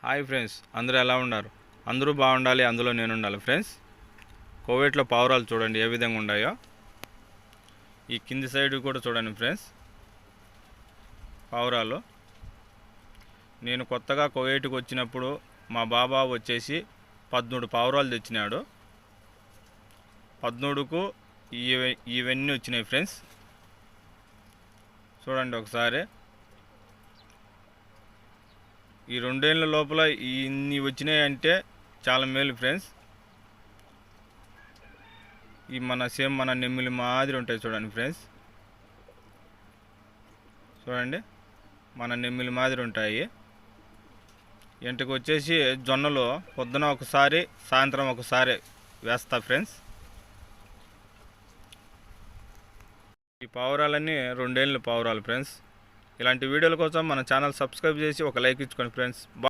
Hi friends, అందరూ ఎలా ఉన్నారు? అందరూ బాగుండాలి, అందులో నేను ఉండాలి ఫ్రెండ్స్. కోవేట్లో పావురాలు చూడండి ఏ విధంగా ఉన్నాయో. ఈ కింది సైడ్ కూడా చూడండి ఫ్రెండ్స్, పావురాలు. నేను కొత్తగా కోవేట్కి వచ్చినప్పుడు మా బాబా వచ్చేసి 13 పావురాలు తెచ్చినాడు. 13కు ఇవన్నీ వచ్చినాయి ఫ్రెండ్స్. చూడండి ఒకసారి. ఈ 2 ఏళ్ళ లోపల ఇన్ని వచ్చినాయి అంటే చాలా మేలు ఫ్రెండ్స్. ఈ మన నెమ్మిలి మాదిరి ఉంటాయి చూడండి ఫ్రెండ్స్. చూడండి, మన నెమ్మిలి మాదిరి ఉంటాయి. ఇంటికి వచ్చేసి జొన్నలు పొద్దున ఒకసారి, సాయంత్రం ఒకసారి వేస్తా ఫ్రెండ్స్. ఈ పావురాలన్నీ 2 ఏళ్ళ పావురాలు ఫ్రెండ్స్. ఇలాంటి వీడియోల కోసం మన ఛానల్ సబ్స్క్రైబ్ చేసి ఒక లైక్ ఇచ్చుకోండి ఫ్రెండ్స్.